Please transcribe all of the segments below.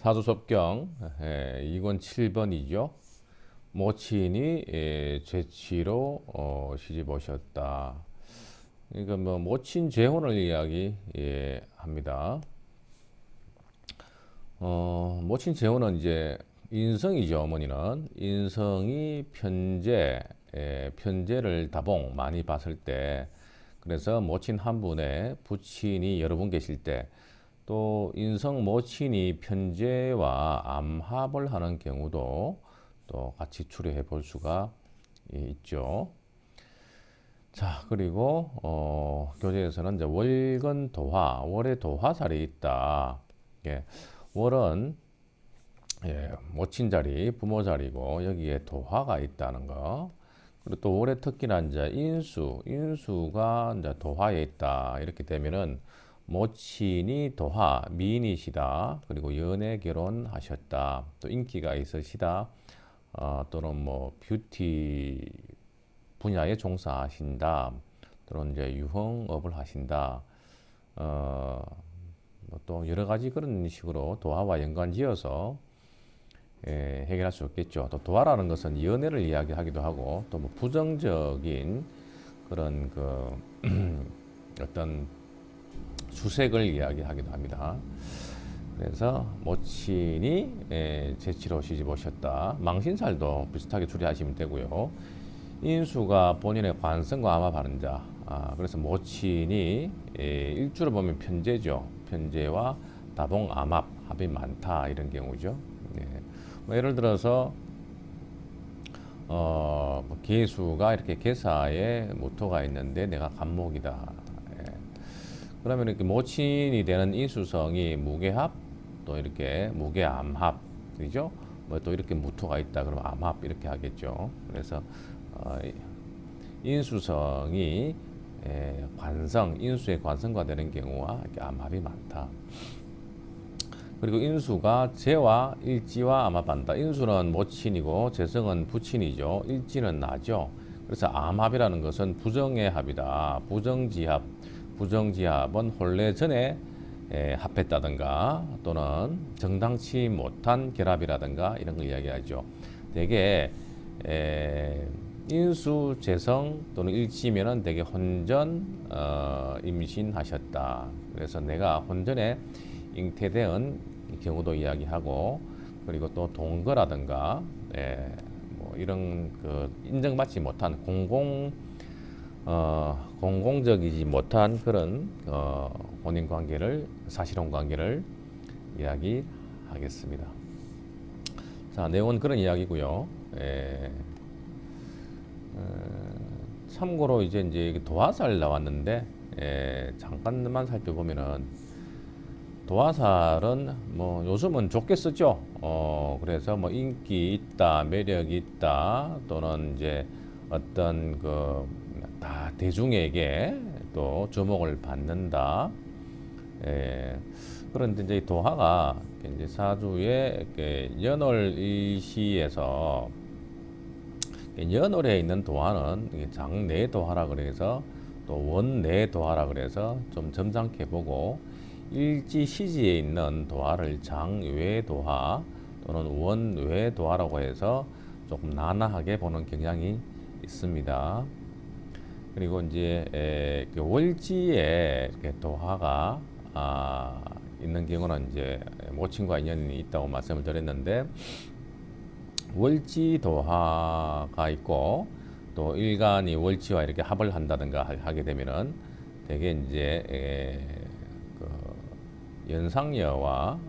사주섭경 2권 7번이죠. 모친이 죄치로 시집 오셨다. 그러니까 뭐 모친 재혼을 이야기합니다. 모친 재혼은 이제 인성이죠. 어머니는 인성이 편제를 다봉 많이 봤을 때, 그래서 모친 한 분의 부친이 여러 분 계실 때, 또 인성 모친이 편제와 암합을 하는 경우도 또 같이 추려해 볼 수가 있죠. 자, 그리고 교재에서는 이제 월건 도화, 월에 도화살이 있다. 예, 월은 모친 자리, 부모 자리고 여기에 도화가 있다는 거. 그리고 또 월의 특기나 이제 인수가 이제 도화에 있다. 이렇게 되면은 모친이 도화, 미인이시다. 그리고 연애 결혼하셨다. 또 인기가 있으시다. 또는 뭐 뷰티 분야에 종사하신다. 또는 이제 유흥업을 하신다. 뭐또 여러 가지 그런 식으로 도화와 연관지어서 해결할 수 있겠죠. 또 도화라는 것은 연애를 이야기하기도 하고, 또 뭐 부정적인 그런 그 어떤 수색을 이야기하기도 합니다. 그래서 모친이 재치로 시집 오셨다. 망신살도 비슷하게 추리하시면 되고요. 인수가 본인의 관성과 암합하는 자. 그래서 모친이 일주로 보면 편제죠. 편제와 다봉 암합 합이 많다 이런 경우죠. 뭐 예를 들어서 뭐 개수가 이렇게 개사에 모토가 있는데 내가 간목이다. 그러면 이렇게 모친이 되는 인수성이 무게합, 또 이렇게 무게암합, 그죠? 뭐 또 이렇게 무토가 있다 그러면 암합 이렇게 하겠죠. 그래서 인수성이 인수의 관성과 되는 경우와 이렇게 암합이 많다. 그리고 인수가 재와 일지와 암합한다. 인수는 모친이고 재성은 부친이죠. 일지는 나죠. 그래서 암합이라는 것은 부정의 합이다. 부정지합은 혼례 전에 합했다든가 또는 정당치 못한 결합이라든가 이런 걸 이야기하죠. 대개 인수, 재성 또는 일지면은 대개 혼전 임신하셨다. 그래서 내가 혼전에 잉태된 경우도 이야기하고, 그리고 또 동거라든가 뭐 이런 그 인정받지 못한 공공적이지 못한 그런 혼인 관계를, 사실혼 관계를 이야기하겠습니다. 자, 내용은 그런 이야기고요. 참고로 이제 도화살 나왔는데 잠깐만 살펴보면은 도화살은 뭐 요즘은 좋게 쓰죠. 그래서 뭐 인기 있다, 매력 있다, 또는 이제 어떤 다 대중에게 또 주목을 받는다. 그런데 이제 도화가 이제 사주의 연월일시에서 연월에 있는 도화는 장내 도화라 그래서, 또 원내 도화라 그래서 좀 점잖게 보고, 일지 시지에 있는 도화를 장외 도화 또는 원외 도화라고 해서 조금 난하하게 보는 경향이 있습니다. 그리고 이제 월지에 도화가 있는 경우는 이제 모친과 인연이 있다고 말씀을 드렸는데, 월지 도화가 있고 또 일간이 월지와 이렇게 합을 한다든가 하게 되면은 되게 이제 연상녀와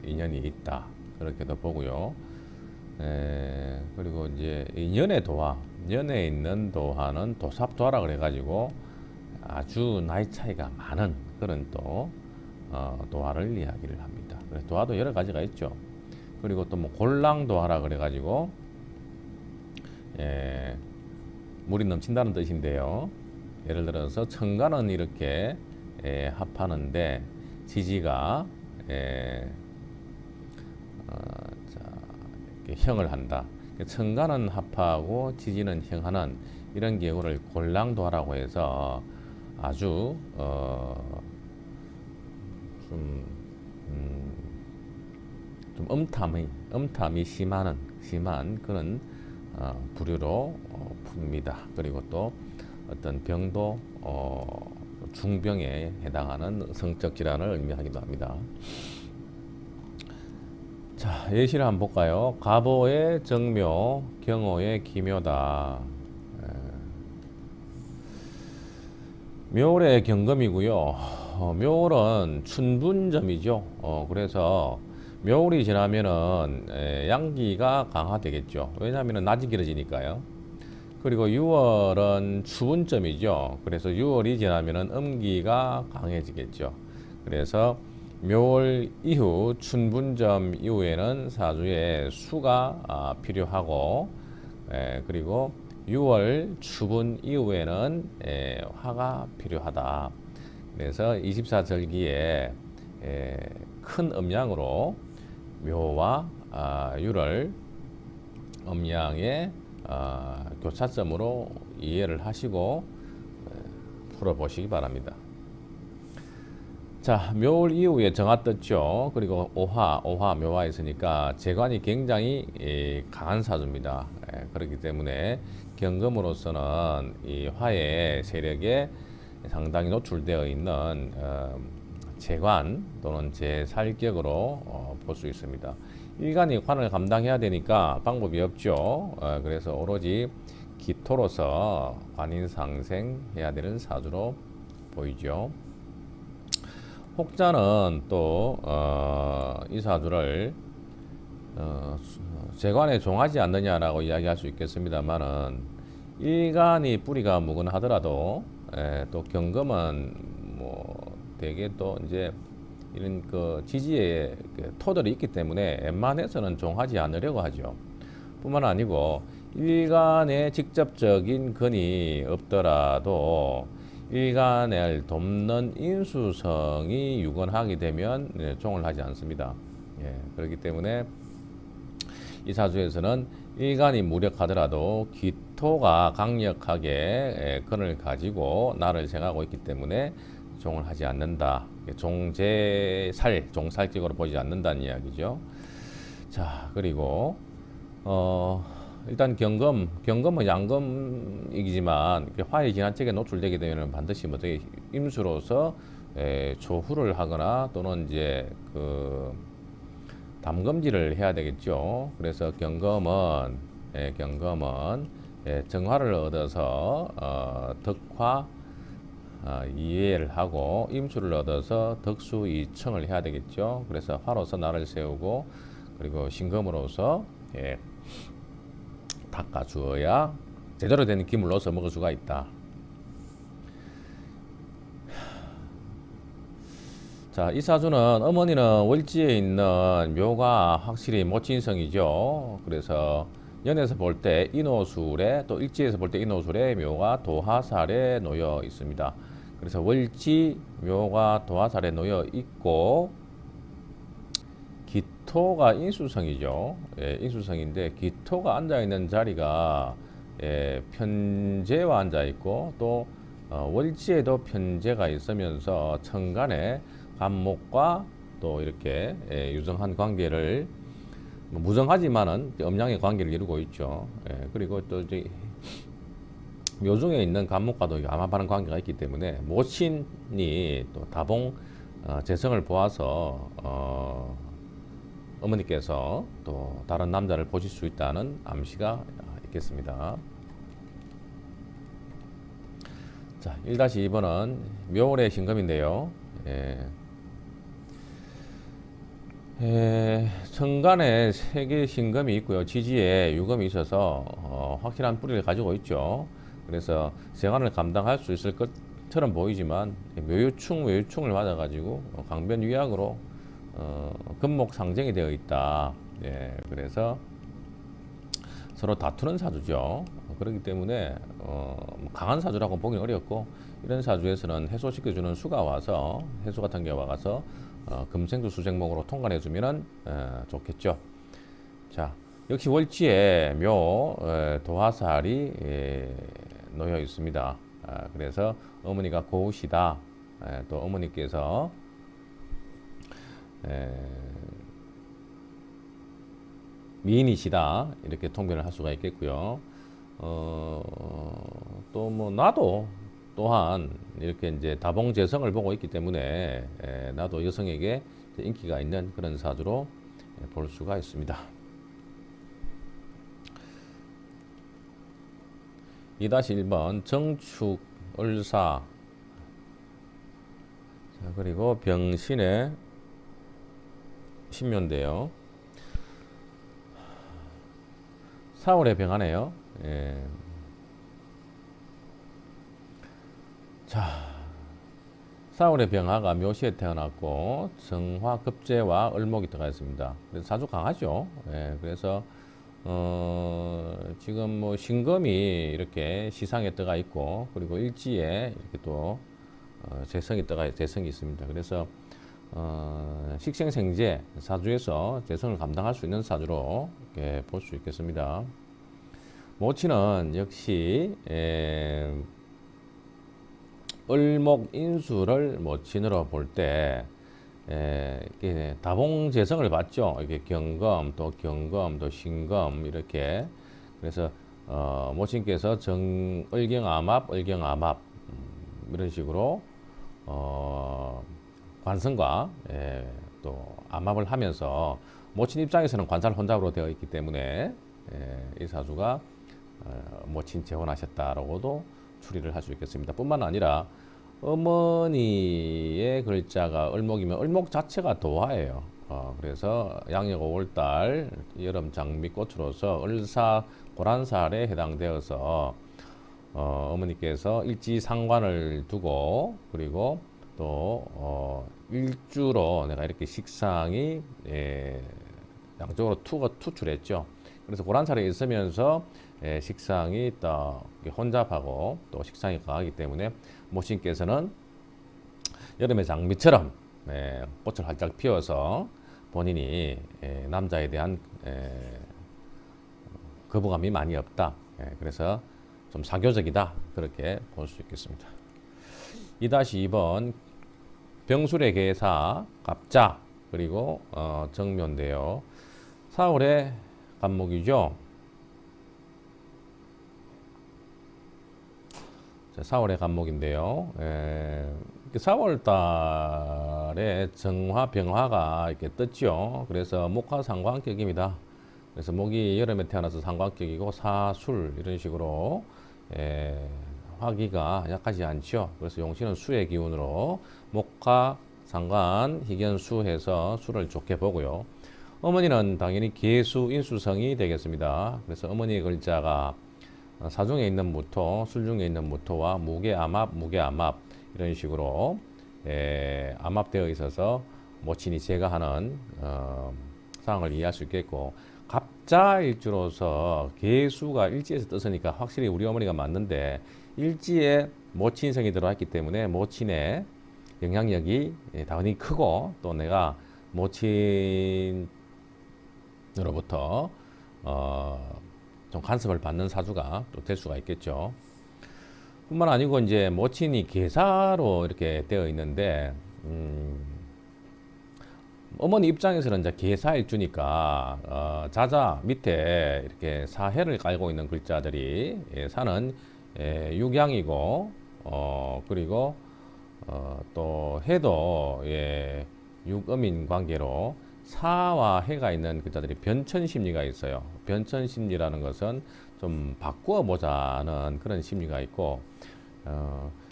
인연이 있다 그렇게도 보고요. 그리고 이제 연애 도화, 연애에 있는 도화는 도삽도화라 그래가지고 아주 나이 차이가 많은 그런 또 도화를 이야기를 합니다. 그래서 도화도 여러 가지가 있죠. 그리고 또 뭐 골랑도화라 그래가지고 물이 넘친다는 뜻인데요. 예를 들어서 청간은 이렇게 합하는데 지지가 이렇게 형을 한다. 청간은 합하고 지지는 형하는 이런 경우를 골랑도화라고 해서 아주 좀 좀 음탐이 심한 그런 부류로 풉니다. 그리고 또 어떤 병도 중병에 해당하는 성적 질환을 의미하기도 합니다. 자, 예시를 한번 볼까요? 갑오의 정묘, 경오의 기묘다. 묘월의 경금이고요. 묘월은 춘분점이죠. 그래서 묘월이 지나면은 양기가 강화되겠죠. 왜냐하면 낮이 길어지니까요. 그리고 6월은 추분점이죠. 그래서 6월이 지나면은 음기가 강해지겠죠. 그래서 묘월 이후 춘분점 이후에는 사주에 수가 필요하고, 그리고 6월 추분 이후에는 화가 필요하다. 그래서 24절기에 큰 음양으로 묘와 유를 음양의 교차점으로 이해를 하시고 풀어보시기 바랍니다. 자, 묘월 이후에 정화 떴죠. 그리고 오화 묘화 있으니까 재관이 굉장히 강한 사주입니다. 그렇기 때문에 경금으로서는 이 화의 세력에 상당히 노출되어 있는 재관 또는 재살격으로 볼 수 있습니다. 일간이 관을 감당해야 되니까 방법이 없죠. 그래서 오로지 기토로서 관인상생해야 되는 사주로 보이죠. 혹자는 또 이 사주를 재관에 종하지 않느냐라고 이야기할 수 있겠습니다만은 일간이 뿌리가 무근하더라도 또 경금은 뭐 되게 또 이제 이런 그 지지의 토들이 있기 때문에 웬만해서는 종하지 않으려고 하죠. 뿐만 아니고 일간에 직접적인 근이 없더라도 일간을 돕는 인수성이 유건하게 되면 종을 하지 않습니다. 그렇기 때문에 이 사주에서는 일간이 무력하더라도 기토가 강력하게 근을 가지고 나를 생각하고 있기 때문에 종을 하지 않는다. 종살직으로 보지 않는다는 이야기죠. 자, 그리고 일단 경금은 양금이지만 화의 진화책에 노출되게 되면 반드시 임수로서 조후를 하거나 또는 이제 그 담금질을 해야 되겠죠. 그래서 경금은 정화를 얻어서 덕화 이해를 하고 임수를 얻어서 덕수 이청을 해야 되겠죠. 그래서 화로서 나를 세우고 그리고 신금으로서 닦아주어야 제대로 된 기물로서 먹을 수가 있다. 자, 이 사주는 어머니는 월지에 있는 묘가 확실히 모친성이죠. 그래서 연에서 볼 때 인호술에 또 일지에서 볼 때 인호술에 묘가 도화살에 놓여 있습니다. 그래서 월지 묘가 도화살에 놓여 있고 기토가 인수성이죠. 인수성인데 기토가 앉아 있는 자리가 편재와 앉아 있고 또 월지에도 편재가 있으면서 천간에 간목과 또 이렇게 유정한 관계를 무정하지만은 음양의 관계를 이루고 있죠. 그리고 또 이제 묘중에 있는 간목과도 암합하는 관계가 있기 때문에 모친이 또 다봉 재성을 보아서 어머니께서 또 다른 남자를 보실 수 있다는 암시가 있겠습니다. 자, 1-2번은 묘월의 신금인데요. 천간에 3개의 신금이 있고요. 지지에 유금이 있어서 확실한 뿌리를 가지고 있죠. 그래서 세관을 감당할 수 있을 것처럼 보이지만 외유충을 맞아가지고 강변위약으로 금목 상정이 되어 있다. 그래서 서로 다투는 사주죠. 그렇기 때문에 강한 사주라고 보기는 어렵고 이런 사주에서는 해소시켜주는 수가 와서 해소 같은 경우가 와서 금생수 수생목으로 통관해주면 좋겠죠. 자, 역시 월지에 묘 도화살이 놓여 있습니다. 그래서 어머니가 고우시다. 또 어머니께서 미인이시다 이렇게 통변을 할 수가 있겠고요. 또 뭐 나도 또한 이렇게 이제 다봉재성을 보고 있기 때문에 나도 여성에게 인기가 있는 그런 사주로 볼 수가 있습니다. 2-1번 정축 을사, 자, 그리고 병신의 신묘인데요. 4월에 병하네요. 예. 자, 4월의 병화가 묘시에 태어났고 정화 급제와 을목이 들어가 있습니다. 그래서 사주 강하죠. 예, 그래서 지금 뭐 신금이 이렇게 시상에 들어가 있고 그리고 일지에 이렇게 또 재성이 있습니다. 그래서 식생생제 사주에서 재성을 감당할 수 있는 사주로 이렇게 볼 수 있겠습니다. 모친은 역시 을목인수를 모친으로 볼 때 다봉재성을 봤죠. 이게 경금 또 신금 이렇게. 그래서 모친께서 을경암합 이런 식으로 관성과 또 암합을 하면서 모친 입장에서는 관살 혼잡으로 되어 있기 때문에 이 사주가 모친 재혼하셨다라고도 추리를 할 수 있겠습니다. 뿐만 아니라 어머니의 글자가 을목이면 을목 자체가 도화예요. 그래서 양력 5월달 여름 장미꽃으로서 을사 고란살에 해당되어서 어머니께서 일지상관을 두고 그리고 또 일주로 내가 이렇게 식상이 양쪽으로 투출했죠. 그래서 고란살에 있으면서 식상이 또 혼잡하고 또 식상이 강하기 때문에 모친께서는 여름의 장미처럼 꽃을 활짝 피워서 본인이 남자에 대한 거부감이 많이 없다. 그래서 좀 사교적이다. 그렇게 볼 수 있겠습니다. 2-2번 병술의 계사 갑자 그리고 정묘인데요. 4월의 간목이죠. 자, 4월의 간목인데요. 4월 달에 정화, 병화가 이렇게 떴죠. 그래서 목화 상관격입니다. 그래서 목이 여름에 태어나서 상관격이고 사술 이런 식으로 화기가 약하지 않죠. 그래서 용신은 수의 기운으로 목화, 상관, 희견수 해서 수를 좋게 보고요. 어머니는 당연히 계수, 인수성이 되겠습니다. 그래서 어머니의 글자가 사중에 있는 무토, 술중에 있는 무토와 무게암합 이런 식으로 암합되어 있어서 모친이 제거하는 상황을 이해할 수 있겠고 갑자일주로서 계수가 일지에서 떴으니까 확실히 우리 어머니가 맞는데 일지에 모친성이 들어왔기 때문에 모친의 영향력이 당연히 크고 또 내가 모친으로부터 좀 간섭을 받는 사주가 또 될 수가 있겠죠. 뿐만 아니고 이제 모친이 계사로 이렇게 되어 있는데 어머니 입장에서는 이제 계사일주니까 자자 밑에 이렇게 사해를 깔고 있는 글자들이 사는 육양이고 그리고 또 해도 육음인 관계로 사와 해가 있는 글자들이 변천심리가 있어요. 변천심리라는 것은 좀 바꾸어 보자는 그런 심리가 있고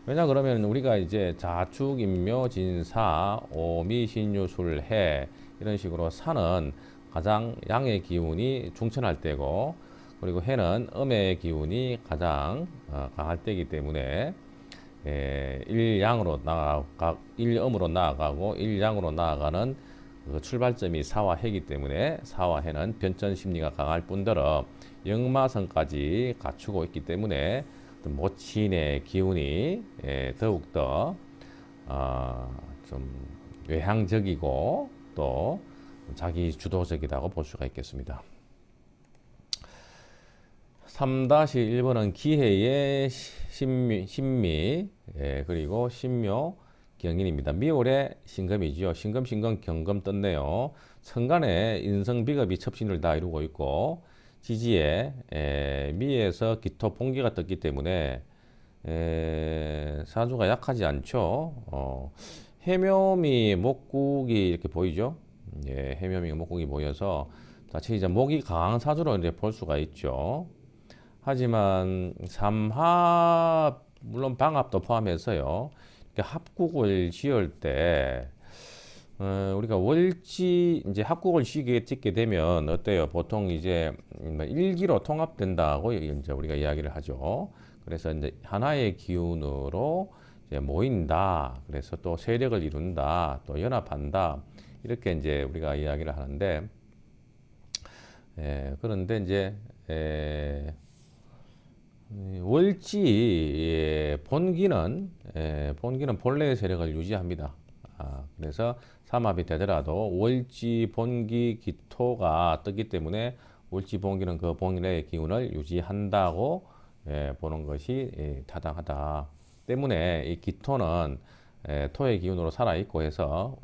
왜냐 그러면 우리가 이제 자축, 인묘, 진사, 오미, 신유, 술, 해 이런 식으로 사는 가장 양의 기운이 중천할 때고 그리고 해는 음의 기운이 가장 강할 때이기 때문에 일양으로 일음으로 나아가고 일양으로 나아가는 그 출발점이 사와 해이기 때문에 사와 해는 변천 심리가 강할 뿐더러 역마성까지 갖추고 있기 때문에 모친의 기운이 더욱더 좀 외향적이고 또 자기 주도적이라고 볼 수가 있겠습니다. 3-1번은 기해의 신미 그리고 신묘 경인입니다. 미월에 신금이지요. 신금, 신금, 경금 떴네요. 천간에 인성, 비겁이 첩신을 다 이루고 있고 지지에 미에서 기토, 본기가 떴기 때문에 사주가 약하지 않죠. 해묘미, 목국이 이렇게 보이죠. 예, 해묘미, 목국이 보여서 자칫 이제 목이 강한 사주로 이제 볼 수가 있죠. 하지만 삼합 물론 방합도 포함해서요. 이렇게 합국을 지을 때 우리가 월지 이제 합국을 짓게 되면 어때요? 보통 이제 일기로 통합된다고 이제 우리가 이야기를 하죠. 그래서 이제 하나의 기운으로 이제 모인다. 그래서 또 세력을 이룬다. 또 연합한다. 이렇게 이제 우리가 이야기를 하는데 그런데 이제 월지 본기는 본래의 세력을 유지합니다. 그래서 삼합이 되더라도 월지 본기 기토가 뜨기 때문에 월지 본기는 그 본래의 기운을 유지한다고 보는 것이 타당하다. 때문에 이 기토는 토의 기운으로 살아 있고 해서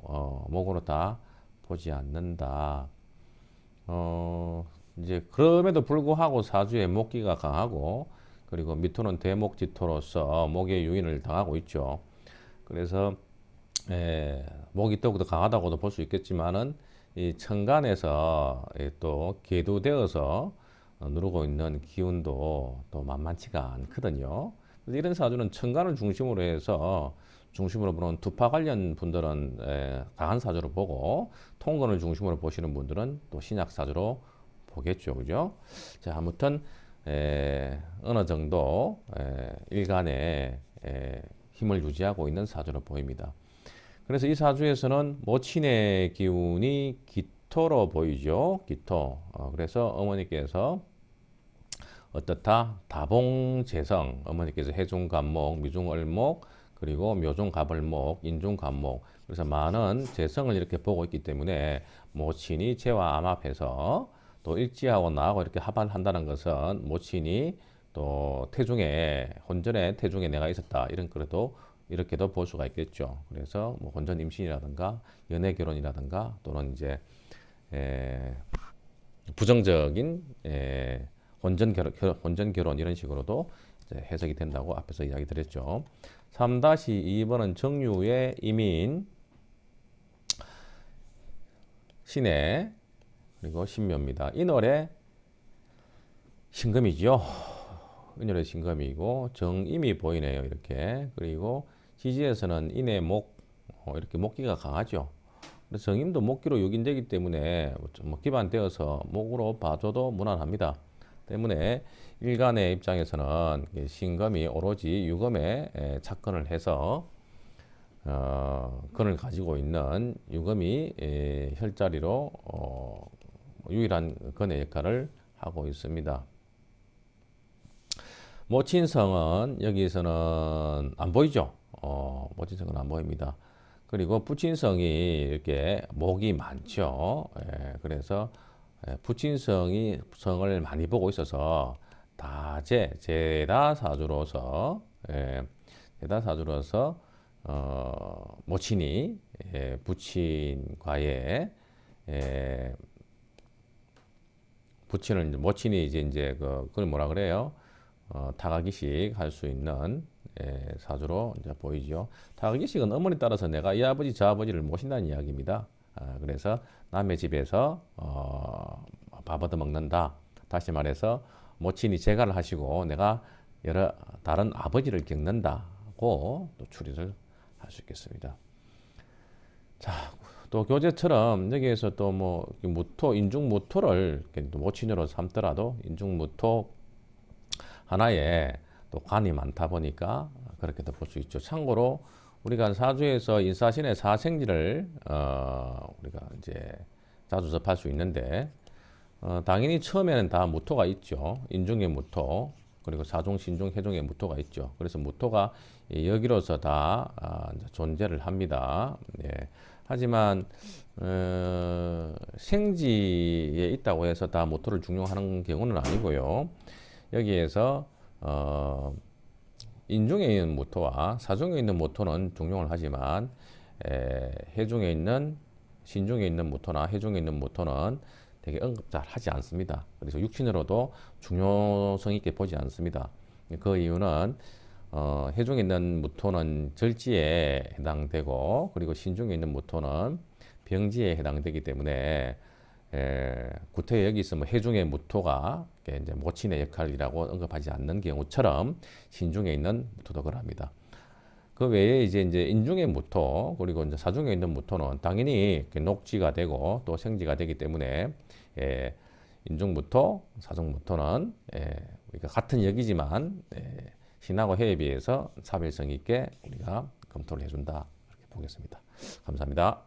목으로 다 보지 않는다. 이제 그럼에도 불구하고 사주의 목기가 강하고 그리고 미토는 대목지토로서 목의 유인을 당하고 있죠. 그래서 목이 더욱더 강하다고도 볼 수 있겠지만은 이 천간에서 또 계도되어서 누르고 있는 기운도 또 만만치가 않거든요. 그래서 이런 사주는 천간을 중심으로 해서 중심으로 보는 두파 관련 분들은 강한 사주로 보고 통근을 중심으로 보시는 분들은 또 신약 사주로 보겠죠, 그죠? 자, 아무튼 어느 정도 일간에 힘을 유지하고 있는 사주로 보입니다. 그래서 이 사주에서는 모친의 기운이 기토로 보이죠. 기토. 그래서 어머니께서 어떻다? 다봉재성. 어머니께서 해중간목, 미중얼목, 그리고 묘중갑을목, 인중간목. 그래서 많은 재성을 이렇게 보고 있기 때문에 모친이 재와 암합해서 또 일지하고 나하고 이렇게 합을 한다는 것은 모친이 또 태중에 혼전의 태중에 내가 있었다 이런 그래도 이렇게도 볼 수가 있겠죠. 그래서 뭐 혼전 임신이라든가 연애 결혼이라든가 또는 이제 부정적인 혼전 결혼 이런 식으로도 이제 해석이 된다고 앞에서 이야기 드렸죠. 3-2번은 정유의 이민 신의 그리고 신묘입니다. 인월에 신금이죠. 인월에 신금이고 정임이 보이네요. 이렇게. 그리고 지지에서는 인의 목 이렇게 목기가 강하죠. 그래서 정임도 목기로 유긴되기 때문에 뭐 기반되어서 목으로 봐줘도 무난합니다. 때문에 일간의 입장에서는 신금이 오로지 유금에 착근을 해서 근을 가지고 있는 유금이 혈자리로 유일한 근의 역할을 하고 있습니다. 모친성은 여기서는 안 보이죠. 모친성은 안 보입니다. 그리고 부친성이 이렇게 목이 많죠. 그래서 부친성이 성을 많이 보고 있어서 제다사주로서 모친이 부친과의 모친이 이제 그걸 뭐라 그래요? 타가기식 할 수 있는 사주로 이제 보이죠. 타가기식은 어머니 따라서 내가 이 아버지 저 아버지를 모신다는 이야기입니다. 그래서 남의 집에서 밥 얻어 먹는다. 다시 말해서 모친이 재가를 하시고 내가 여러 다른 아버지를 겪는다고 또 추리를 할 수 있겠습니다. 자, 또 교재처럼 여기에서 또 뭐 무토, 인중무토를 모친으로 삼더라도 인중무토 하나에 또 관이 많다 보니까 그렇게도 볼 수 있죠. 참고로 우리가 사주에서 인사신의 사생지를 우리가 이제 자주 접할 수 있는데 당연히 처음에는 다 무토가 있죠. 인중의 무토 그리고 사중, 신중, 해중의 무토가 있죠. 그래서 무토가 여기로서 다 존재를 합니다. 예. 하지만 생지에 있다고 해서 다 무토를 중용하는 경우는 아니고요. 여기에서 인중에 있는 모토와 사중에 있는 모토는 중용을 하지만 해중에 있는 신중에 있는 모토나 해중에 있는 모토는 되게 언급 잘 하지 않습니다. 그래서 육신으로도 중요성 있게 보지 않습니다. 그 이유는 해중에 있는 모토는 절지에 해당되고 그리고 신중에 있는 모토는 병지에 해당되기 때문에 구태에 여기 있으면 해중의 무토가 이제 모친의 역할이라고 언급하지 않는 경우처럼 신중에 있는 무토도 그럽니다. 그 외에 이제 인중의 무토 그리고 이제 사중에 있는 무토는 당연히 녹지가 되고 또 생지가 되기 때문에 인중 무토, 사중 무토는 우리가 같은 역이지만 신하고 해에 비해서 차별성 있게 우리가 검토를 해준다 이렇게 보겠습니다. 감사합니다.